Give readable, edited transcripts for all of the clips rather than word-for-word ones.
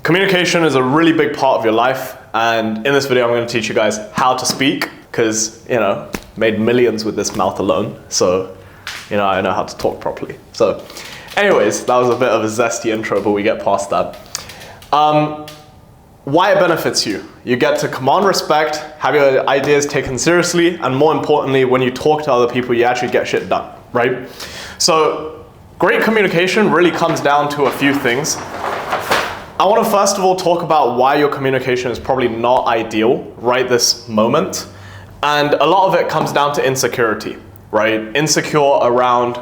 Communication is a really big part of your life, and in this video I'm going to teach you guys how to speak, because, made millions with this mouth alone, so, I know how to talk properly. So, anyways, that was a bit of a zesty intro, but we get past that. Why it benefits you. You get to command respect, have your ideas taken seriously, and more importantly, when you talk to other people, you actually get shit done, right? So, great communication really comes down to a few things. I want to first of all talk about why your communication is probably not ideal right this moment. And a lot of it comes down to insecurity, right? Insecure around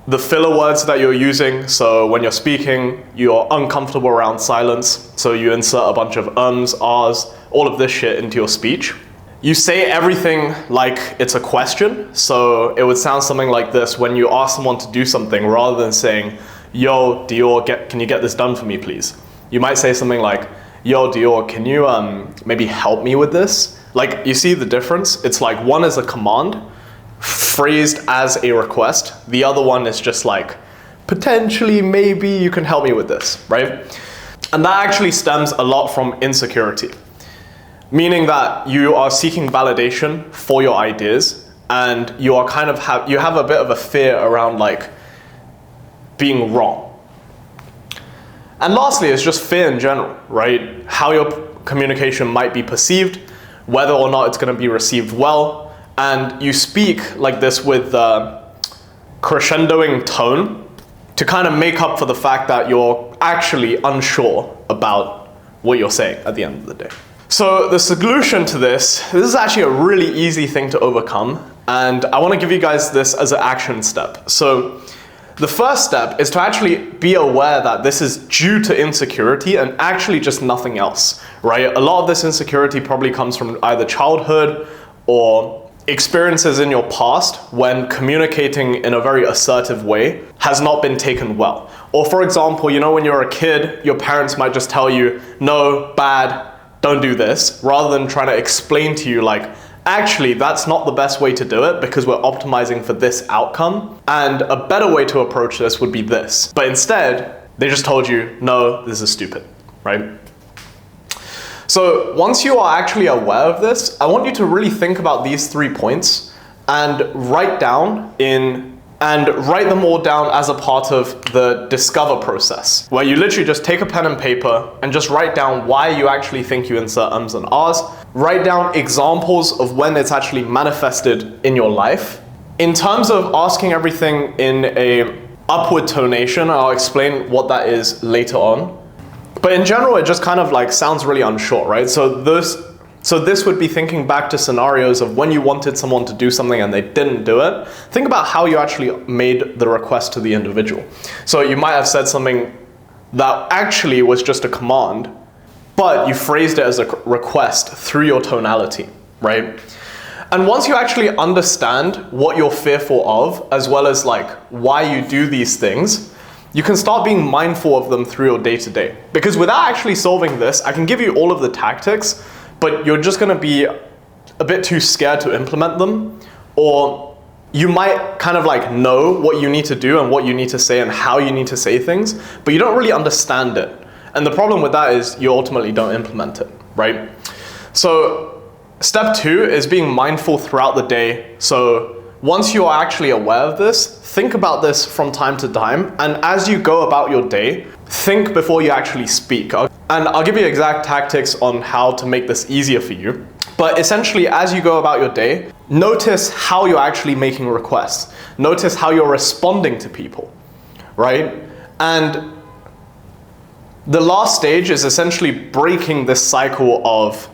the filler words that you're using. So when you're speaking, you're uncomfortable around silence. So you insert a bunch of ums, ahs, all of this shit into your speech. You say everything like it's a question. So it would sound something like this when you ask someone to do something, rather than saying, yo, Dior, can you get this done for me, please? You might say something like, yo, Dior, can you maybe help me with this? Like, you see the difference? It's like one is a command, phrased as a request. The other one is just like, potentially, maybe you can help me with this, right? And that actually stems a lot from insecurity, meaning that you are seeking validation for your ideas, and you are you have a bit of a fear around like being wrong. And lastly, it's just fear in general, right? How your communication might be perceived, whether or not it's going to be received well. And you speak like this with crescendoing tone to kind of make up for the fact that you're actually unsure about what you're saying at the end of the day. So the solution to this is actually a really easy thing to overcome. And I want to give you guys this as an action step. So the first step is to actually be aware that this is due to insecurity and actually just nothing else, right? A lot of this insecurity probably comes from either childhood or experiences in your past when communicating in a very assertive way has not been taken well. Or for example, when you're a kid, your parents might just tell you, no, bad, don't do this, rather than trying to explain to you like, actually, that's not the best way to do it because we're optimizing for this outcome. And a better way to approach this would be this. But instead, they just told you, no, this is stupid, right? So once you are actually aware of this, I want you to really think about these 3 points and write them all down as a part of the discover process, where you literally just take a pen and paper and just write down why you actually think you insert ums and ahs. Write down examples of when it's actually manifested in your life. In terms of asking everything in a upward tonation, I'll explain what that is later on. But in general, it just kind of like sounds really unsure, right? So this would be thinking back to scenarios of when you wanted someone to do something and they didn't do it. Think about how you actually made the request to the individual. So you might have said something that actually was just a command, but you phrased it as a request through your tonality, right? And once you actually understand what you're fearful of, as well as like why you do these things, you can start being mindful of them through your day-to-day. Because without actually solving this, I can give you all of the tactics, but you're just gonna be a bit too scared to implement them, or you might kind of like know what you need to do and what you need to say and how you need to say things, but you don't really understand it. And the problem with that is you ultimately don't implement it, right? So step 2 is being mindful throughout the day. So once you are actually aware of this, think about this from time to time, and as you go about your day, think before you actually speak. And I'll give you exact tactics on how to make this easier for you. But essentially, as you go about your day, notice how you're actually making requests. Notice how you're responding to people, right? And the last stage is essentially breaking this cycle of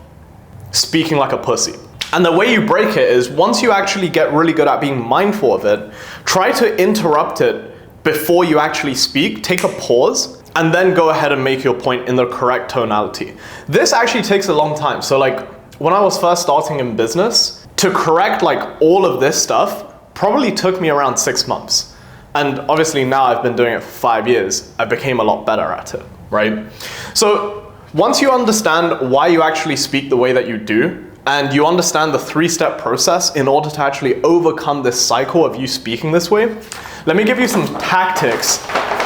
speaking like a pussy. And the way you break it is, once you actually get really good at being mindful of it, try to interrupt it before you actually speak. Take a pause and then go ahead and make your point in the correct tonality. This actually takes a long time. So like when I was first starting in business, to correct like all of this stuff probably took me around 6 months. And obviously now I've been doing it for 5 years. I became a lot better at it, right? So once you understand why you actually speak the way that you do, and you understand the 3-step process in order to actually overcome this cycle of you speaking this way, let me give you some tactics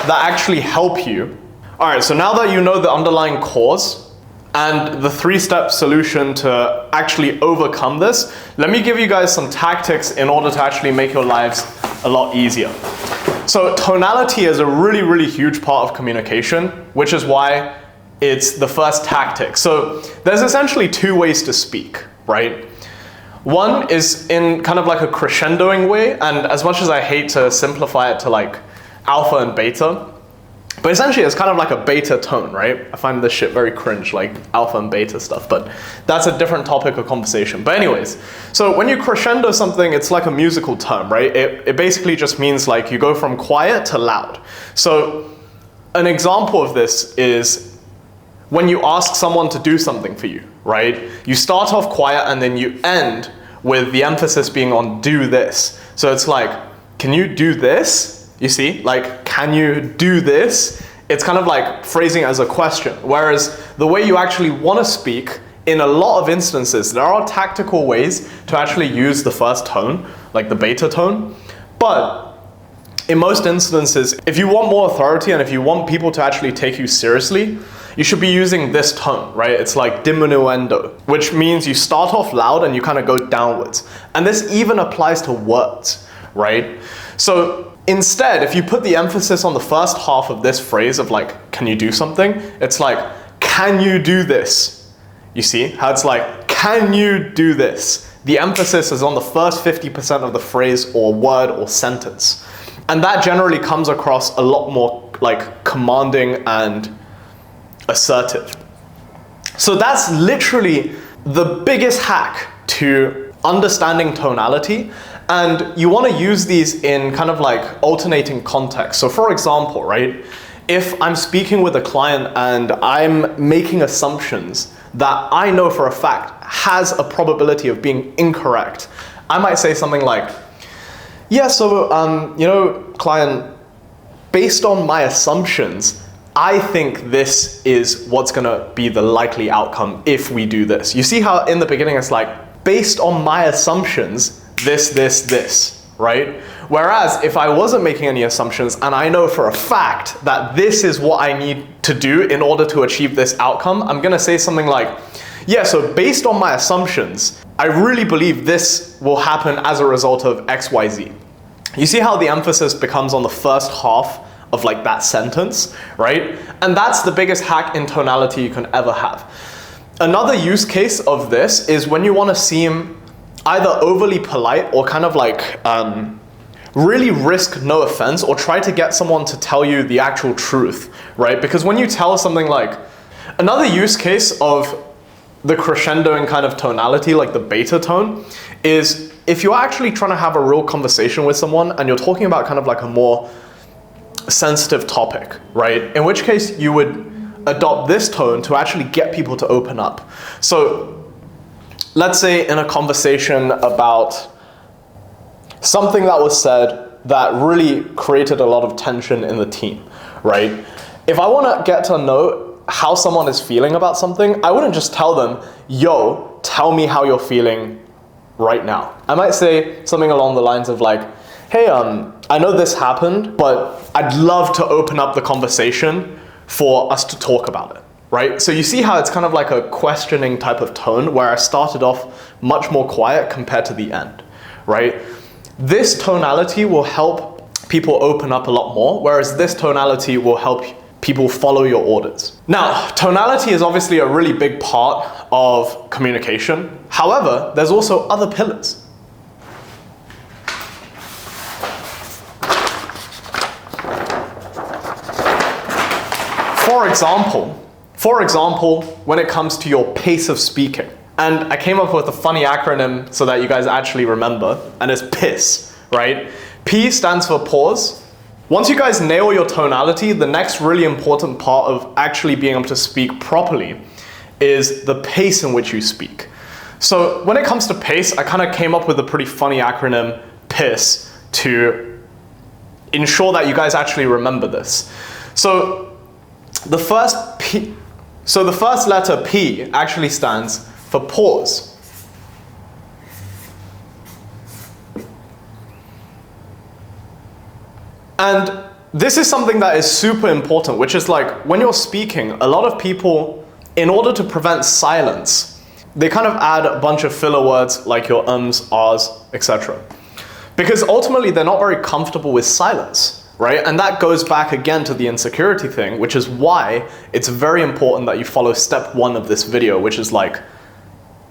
that actually help you All right, so now that you know the underlying cause and the 3-step solution to actually overcome this, let me give you guys some tactics in order to actually make your lives a lot easier. So tonality is a really, really huge part of communication, which is why it's the first tactic. So there's essentially 2 ways to speak, right? One is in kind of like a crescendoing way, and as much as I hate to simplify it to like alpha and beta, but essentially it's kind of like a beta tone, right? I find this shit very cringe, like alpha and beta stuff, but that's a different topic of conversation. But anyways, so when you crescendo something, it's like a musical term, right? It basically just means like you go from quiet to loud. So an example of this is when you ask someone to do something for you, right? You start off quiet and then you end with the emphasis being on do this. So it's like, can you do this? You see, like, can you do this? It's kind of like phrasing it as a question. Whereas the way you actually want to speak, in a lot of instances, there are tactical ways to actually use the first tone, like the beta tone. But in most instances, if you want more authority and if you want people to actually take you seriously, you should be using this tone, right? It's like diminuendo, which means you start off loud and you kind of go downwards. And this even applies to words, right? So instead, if you put the emphasis on the first half of this phrase of like, can you do something? It's like, can you do this? You see how it's like, can you do this? The emphasis is on the first 50% of the phrase or word or sentence. And that generally comes across a lot more like commanding and assertive. So that's literally the biggest hack to understanding tonality. And you want to use these in kind of like alternating context. So for example, right, if I'm speaking with a client and I'm making assumptions that I know for a fact has a probability of being incorrect, I might say something like, yeah, so, you know, client, based on my assumptions, I think this is what's gonna be the likely outcome if we do this. You see how in the beginning it's like, based on my assumptions, this, right? Whereas if I wasn't making any assumptions and I know for a fact that this is what I need to do in order to achieve this outcome, I'm gonna say something like, yeah, so based on my assumptions, I really believe this will happen as a result of X, Y, Z. You see how the emphasis becomes on the first half of like that sentence, right? And that's the biggest hack in tonality you can ever have. Another use case of this is when you want to seem either overly polite or kind of like really risk no offense or try to get someone to tell you the actual truth, right? Because when you tell something like, another use case of the crescendoing kind of tonality, like the beta tone, is if you're actually trying to have a real conversation with someone and you're talking about kind of like a more sensitive topic, right? In which case you would adopt this tone to actually get people to open up. So let's say in a conversation about something that was said that really created a lot of tension in the team, right? If I want to get to know how someone is feeling about something, I wouldn't just tell them, yo, tell me how you're feeling right now. I might say something along the lines of like, hey, I know this happened, but I'd love to open up the conversation for us to talk about it, right? So you see how it's kind of like a questioning type of tone where I started off much more quiet compared to the end, right? This tonality will help people open up a lot more, whereas this tonality will help people follow your orders. Now, tonality is obviously a really big part of communication. However, there's also other pillars. For example, when it comes to your pace of speaking. And I came up with a funny acronym so that you guys actually remember, and it's PISS, right? P stands for pause. Once you guys nail your tonality, the next really important part of actually being able to speak properly is the pace in which you speak. So when it comes to pace, I kind of came up with a pretty funny acronym, PISS, to ensure that you guys actually remember this. So the first letter P actually stands for pause. And this is something that is super important, which is like when you're speaking, a lot of people, in order to prevent silence, they kind of add a bunch of filler words like your ums, ahs, etc. Because ultimately they're not very comfortable with silence, right? And that goes back again to the insecurity thing, which is why it's very important that you follow step 1 of this video, which is like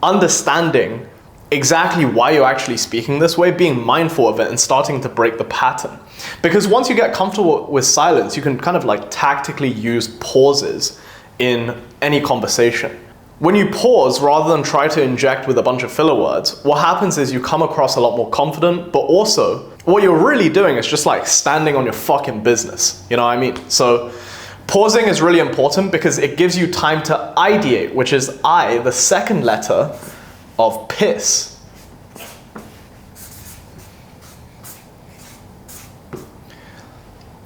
understanding exactly why you're actually speaking this way, being mindful of it, and starting to break the pattern. Because once you get comfortable with silence, you can kind of like tactically use pauses in any conversation. When you pause, rather than try to inject with a bunch of filler words, what happens is you come across a lot more confident, but also what you're really doing is just like standing on your fucking business. You know what I mean? So pausing is really important because it gives you time to ideate, which is I, the second letter of piss.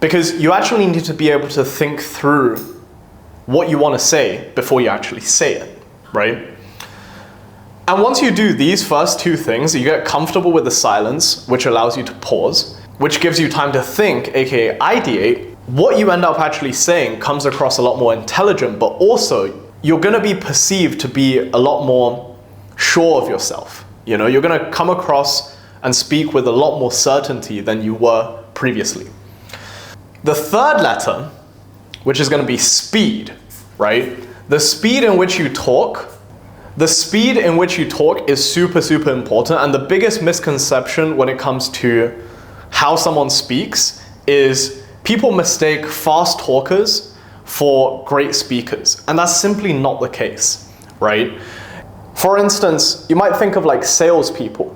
Because you actually need to be able to think through what you want to say before you actually say it, right? And once you do these first 2 things, you get comfortable with the silence, which allows you to pause, which gives you time to think, aka ideate. What you end up actually saying comes across a lot more intelligent, but also you're going to be perceived to be a lot more sure of yourself. You know, you're going to come across and speak with a lot more certainty than you were previously. The third letter, which is going to be speed, right? The speed in which you talk is super, super important. And the biggest misconception when it comes to how someone speaks is people mistake fast talkers for great speakers. And that's simply not the case, right? For instance, you might think of like salespeople.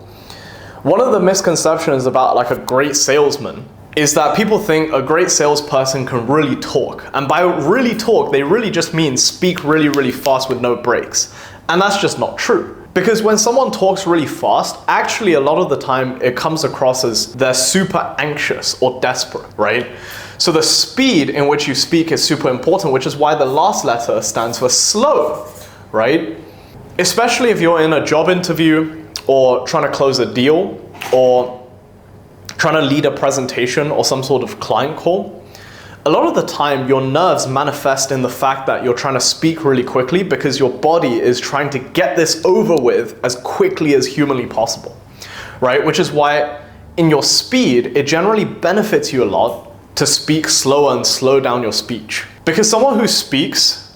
One of the misconceptions about like a great salesman is that people think a great salesperson can really talk. And by really talk, they really just mean speak really, really fast with no breaks. And that's just not true. Because when someone talks really fast, actually a lot of the time it comes across as they're super anxious or desperate, right? So the speed in which you speak is super important, which is why the last letter stands for slow, right? Especially if you're in a job interview or trying to close a deal or trying to lead a presentation or some sort of client call, a lot of the time your nerves manifest in the fact that you're trying to speak really quickly because your body is trying to get this over with as quickly as humanly possible, right? Which is why in your speed, it generally benefits you a lot to speak slower and slow down your speech. Because someone who speaks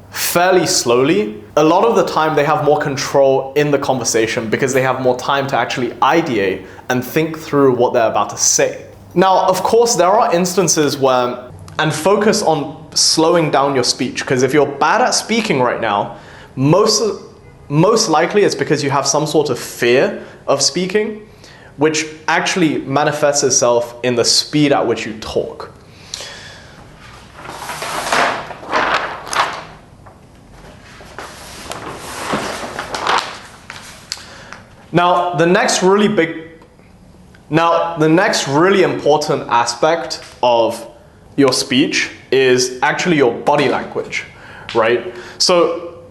fairly slowly, a lot of the time they have more control in the conversation because they have more time to actually ideate and think through what they're about to say. Now, of course, there are instances where, and focus on slowing down your speech, because if you're bad at speaking right now, most likely it's because you have some sort of fear of speaking, which actually manifests itself in the speed at which you talk. Now, the next really important aspect of your speech is actually your body language, right? So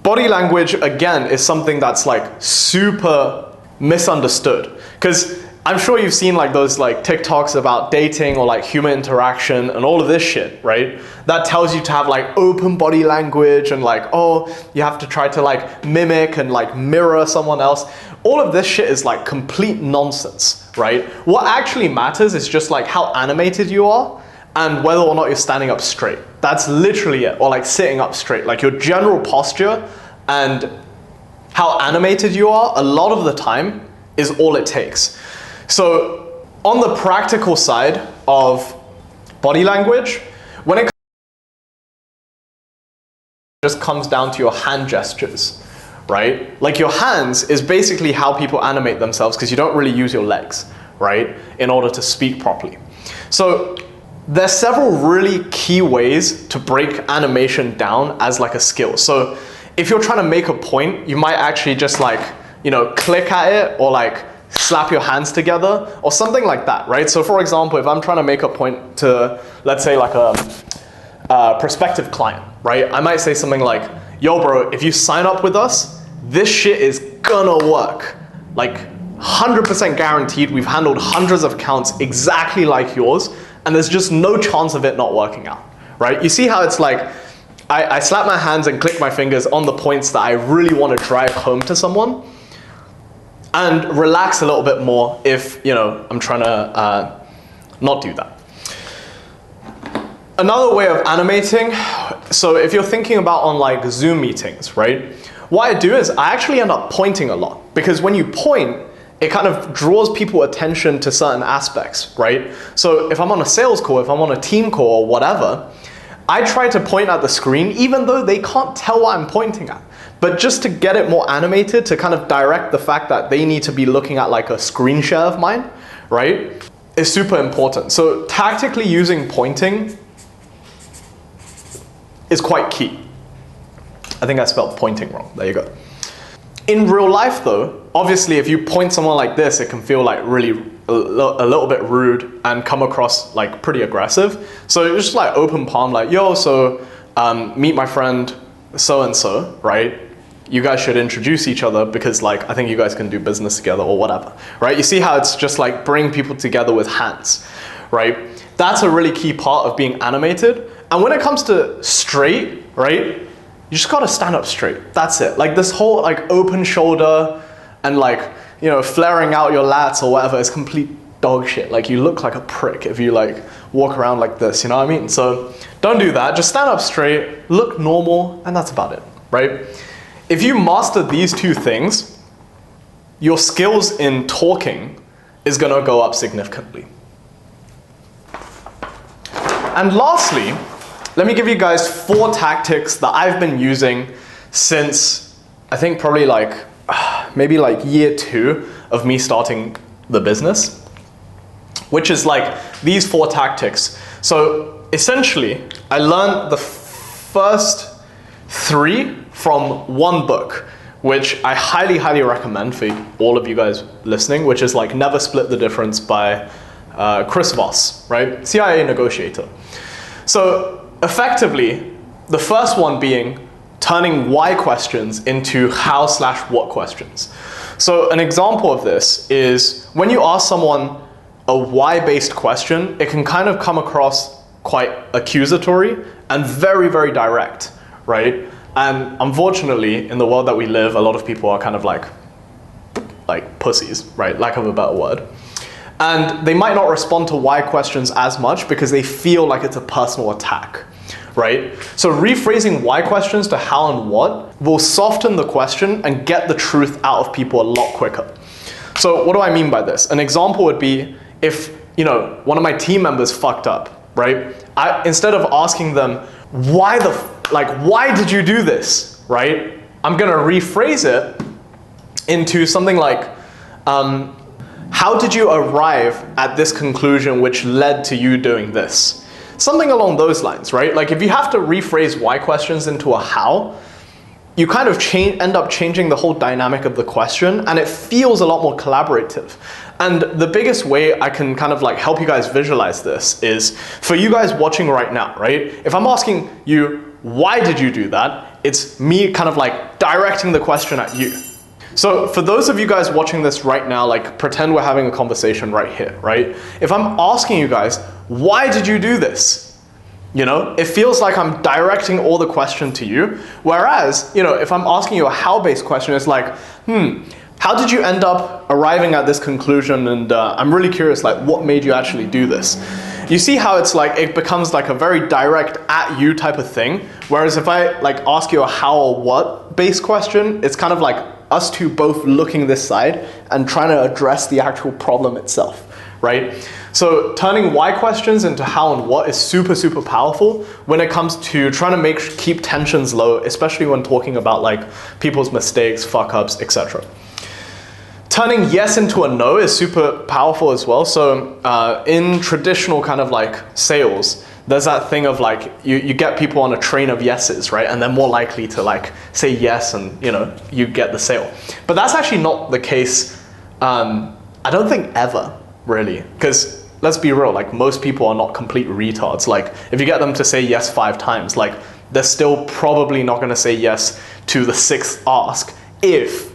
body language, again, is something that's like super misunderstood. Because I'm sure you've seen like those like TikToks about dating or like human interaction and all of this shit, right? That tells you to have like open body language and like, oh, you have to try to like mimic and like mirror someone else. All of this shit is like complete nonsense, right? What actually matters is just like how animated you are and whether or not you're standing up straight. That's literally it, or like sitting up straight. Like your general posture and how animated you are a lot of the time is all it takes. So on the practical side of body language, when it just comes down to your hand gestures, right? Like your hands is basically how people animate themselves because you don't really use your legs, right? In order to speak properly. So there's several really key ways to break animation down as like a skill. So if you're trying to make a point, you might actually just like, you know, click at it or like slap your hands together or something like that, right? So for example, if I'm trying to make a point to, let's say like a prospective client, right? I might say something like, yo bro, if you sign up with us, this shit is gonna work. Like 100% guaranteed. We've handled hundreds of accounts exactly like yours and there's just no chance of it not working out, right? You see how it's like, I slap my hands and click my fingers on the points that I really want to drive home to someone, and relax a little bit more if, you know, I'm trying to not do that. Another way of animating, so if you're thinking about on like Zoom meetings, right? What I do is I actually end up pointing a lot, because when you point, it kind of draws people attention to certain aspects, right? So if I'm on a sales call, if I'm on a team call or whatever, I try to point at the screen even though they can't tell what I'm pointing at. But just to get it more animated, to kind of direct the fact that they need to be looking at like a screen share of mine, right, is super important. So tactically using pointing is quite key. I think I spelled pointing wrong. There you go. In real life though, obviously if you point someone like this, it can feel like really a little bit rude and come across like pretty aggressive. So it's just like open palm, like, yo, so meet my friend so-and-so, right? You guys should introduce each other because like, I think you guys can do business together or whatever, right? You see how it's just like bring people together with hands, right? That's a really key part of being animated. And when it comes to straight, right? You just gotta stand up straight. That's it. Like this whole like open shoulder and like, you know, flaring out your lats or whatever is complete dog shit. Like you look like a prick if you like walk around like this, you know what I mean? So don't do that. Just stand up straight, look normal, and that's about it, right? If you master these two things, your skills in talking is gonna go up significantly. And lastly, let me give you guys 4 tactics that I've been using since, I think probably like, maybe like year 2 of me starting the business, which is like these 4 tactics. So essentially, I learned the first 3 from one book, which I highly, highly recommend for all of you guys listening, which is like Never Split the Difference by Chris Voss, right? CIA negotiator. So effectively, the first one being turning why questions into how/what questions. So an example of this is when you ask someone a why-based question, it can kind of come across quite accusatory and very, very direct, right? And unfortunately, in the world that we live, a lot of people are kind of like pussies, right? Lack of a better word. And they might not respond to why questions as much because they feel like it's a personal attack, right? So rephrasing why questions to how and what will soften the question and get the truth out of people a lot quicker. So what do I mean by this? An example would be if, you know, one of my team members fucked up, right? Instead of asking them, why did you do this, right? I'm gonna rephrase it into something like, how did you arrive at this conclusion which led to you doing this? Something along those lines, right? Like if you have to rephrase why questions into a how, you kind of end up changing the whole dynamic of the question and it feels a lot more collaborative. And the biggest way I can kind of like help you guys visualize this is for you guys watching right now, right? If I'm asking you, why did you do that? It's me kind of like directing the question at you. So for those of you guys watching this right now, like pretend we're having a conversation right here, right? If I'm asking you guys, why did you do this? You know, it feels like I'm directing all the question to you. Whereas, you know, if I'm asking you a how-based question, it's like, how did you end up arriving at this conclusion? And I'm really curious, like, what made you actually do this? You see how it's like, it becomes like a very direct at you type of thing. Whereas if I like ask you a how or what based question, it's kind of like us two both looking this side and trying to address the actual problem itself, right? So turning why questions into how and what is super, super powerful when it comes to trying to keep tensions low, especially when talking about like people's mistakes, fuck ups, etc. Turning yes into a no is super powerful as well. So in traditional kind of like sales, there's that thing of like, you get people on a train of yeses, right? And they're more likely to like say yes and, you know, you get the sale. But that's actually not the case, I don't think ever, really. Because let's be real, like most people are not complete retards. Like if you get them to say yes 5 times, like they're still probably not gonna say yes to the 6th ask if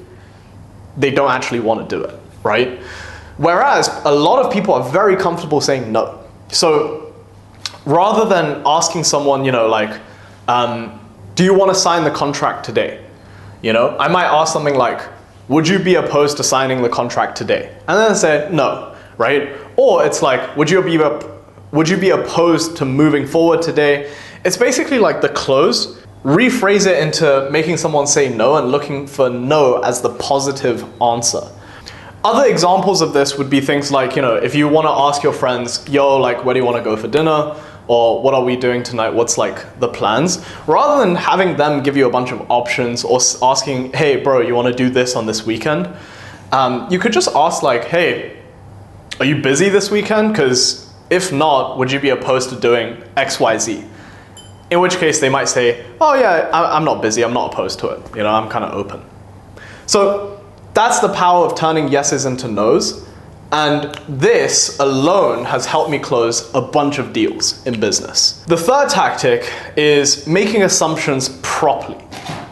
they don't actually want to do it, right? Whereas a lot of people are very comfortable saying no. So rather than asking someone, like, do you want to sign the contract today? I might ask something like, would you be opposed to signing the contract today? And then say no, right? Or it's like, would you be opposed to moving forward today? It's basically like the close. Rephrase it into making someone say no and looking for no as the positive answer. Other examples of this would be things like, if you want to ask your friends, yo, like, where do you want to go for dinner? Or what are we doing tonight? What's like the plans? Rather than having them give you a bunch of options or asking, hey, bro, you want to do this on this weekend? You could just ask like, hey, are you busy this weekend? Because if not, would you be opposed to doing X, Y, Z? In which case they might say, oh yeah, I'm not busy, I'm not opposed to it. I'm kind of open. So that's the power of turning yeses into nos. And this alone has helped me close a bunch of deals in business. The third tactic is making assumptions properly,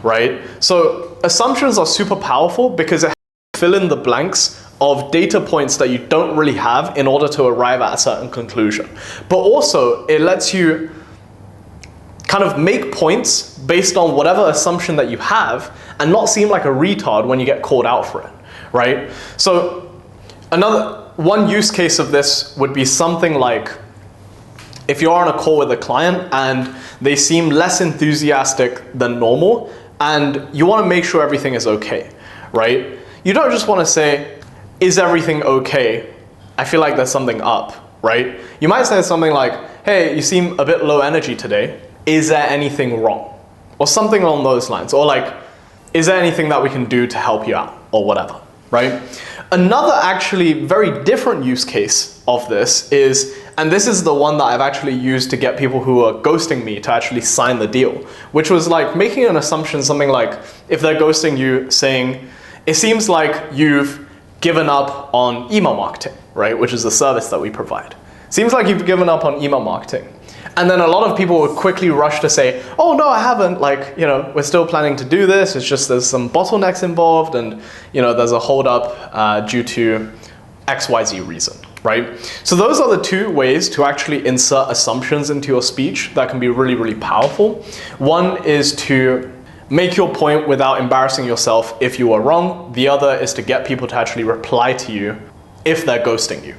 right? So assumptions are super powerful because it helps you fill in the blanks of data points that you don't really have in order to arrive at a certain conclusion. But also it lets you kind of make points based on whatever assumption that you have and not seem like a retard when you get called out for it, right? So one use case of this would be something like if you're on a call with a client and they seem less enthusiastic than normal and you want to make sure everything is okay, right? You don't just want to say, is everything okay? I feel like there's something up, right? You might say something like, hey, you seem a bit low energy today. Is there anything wrong? Or something along those lines. Or like, is there anything that we can do to help you out? Or whatever, right? Another actually very different use case of this is, and this is the one that I've actually used to get people who are ghosting me to actually sign the deal, which was like making an assumption, something like, if they're ghosting you, saying, it seems like you've given up on email marketing, right? Which is the service that we provide. Seems like you've given up on email marketing. And then a lot of people would quickly rush to say, oh no, I haven't, like, we're still planning to do this. It's just there's some bottlenecks involved and, there's a hold up due to XYZ reason, right? So those are the two ways to actually insert assumptions into your speech that can be really, really powerful. One is to make your point without embarrassing yourself if you are wrong. The other is to get people to actually reply to you if they're ghosting you.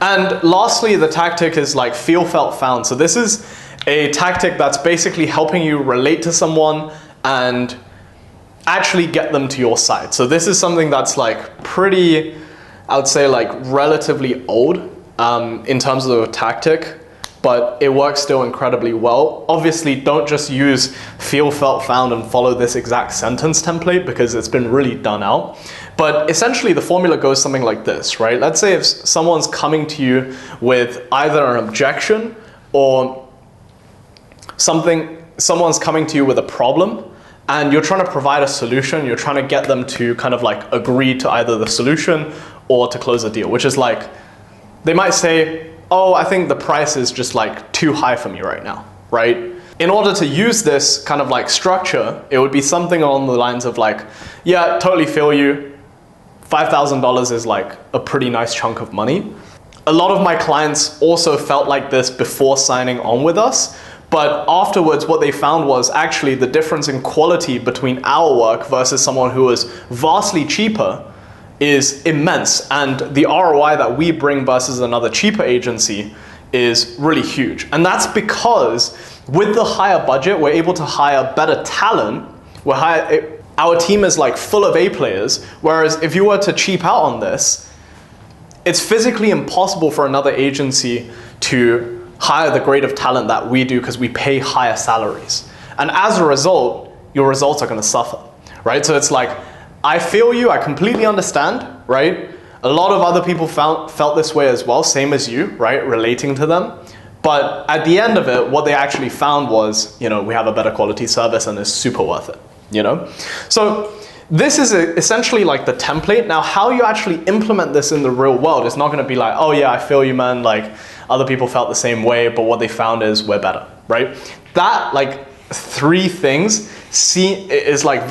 And lastly, the tactic is like feel, felt, found. So this is a tactic that's basically helping you relate to someone and actually get them to your side. So this is something that's like pretty, I would say like relatively old in terms of the tactic, but it works still incredibly well. Obviously, don't just use feel, felt, found and follow this exact sentence template because it's been really done out. But essentially the formula goes something like this, right? Let's say if someone's coming to you with either an objection or someone's coming to you with a problem and you're trying to provide a solution, you're trying to get them to kind of like agree to either the solution or to close a deal, which is like, they might say, oh, I think the price is just like too high for me right now, right? In order to use this kind of like structure, it would be something along the lines of like, yeah, totally feel you. $5,000 is like a pretty nice chunk of money. A lot of my clients also felt like this before signing on with us, but afterwards what they found was actually the difference in quality between our work versus someone who was vastly cheaper is immense, and the ROI that we bring versus another cheaper agency is really huge. And that's because with the higher budget, we're able to hire better talent. Our team is like full of A players, whereas if you were to cheap out on this, it's physically impossible for another agency to hire the grade of talent that we do because we pay higher salaries. And as a result, your results are going to suffer, right? So it's like, I feel you, I completely understand, right? A lot of other people felt this way as well, same as you, right? Relating to them. But at the end of it, what they actually found was, we have a better quality service and it's super worth it. So this is essentially like the template. Now, how you actually implement this in the real world is not going to be like, oh yeah, I feel you, man. Like other people felt the same way, but what they found is we're better, right? That like three things is like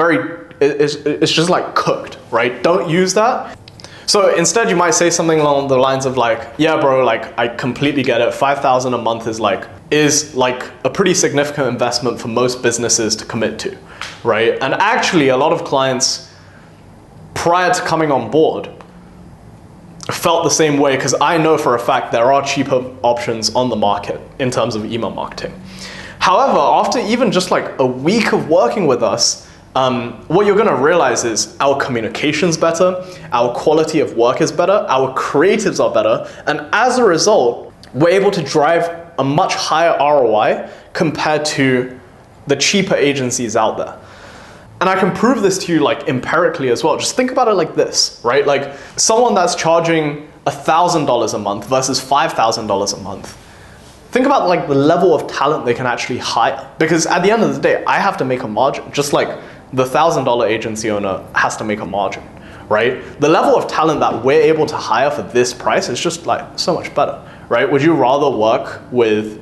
it's just like cooked, right? Don't use that. So instead you might say something along the lines of like, yeah, bro, like I completely get it. 5,000 a month is like a pretty significant investment for most businesses to commit to, right? And actually a lot of clients prior to coming on board felt the same way, because I know for a fact there are cheaper options on the market in terms of email marketing. However, after even just like a week of working with us, what you're gonna realize is our communication's better, our quality of work is better, our creatives are better, and as a result, we're able to drive a much higher ROI compared to the cheaper agencies out there. And I can prove this to you like empirically as well. Just think about it like this, right? Like someone that's charging $1,000 a month versus $5,000 a month. Think about like the level of talent they can actually hire. Because at the end of the day, I have to make a margin, just like the $1,000 agency owner has to make a margin, right? The level of talent that we're able to hire for this price is just like so much better, right? Would you rather work with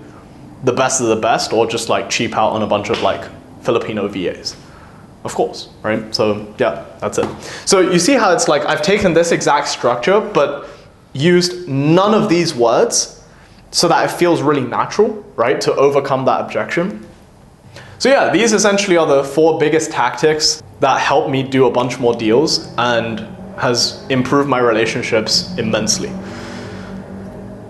the best of the best or just like cheap out on a bunch of like Filipino VAs? Of course, right? So yeah, that's it. So you see how it's like I've taken this exact structure but used none of these words so that it feels really natural, right? To overcome that objection. So yeah, these essentially are the 4 biggest tactics that help me do a bunch more deals and has improved my relationships immensely.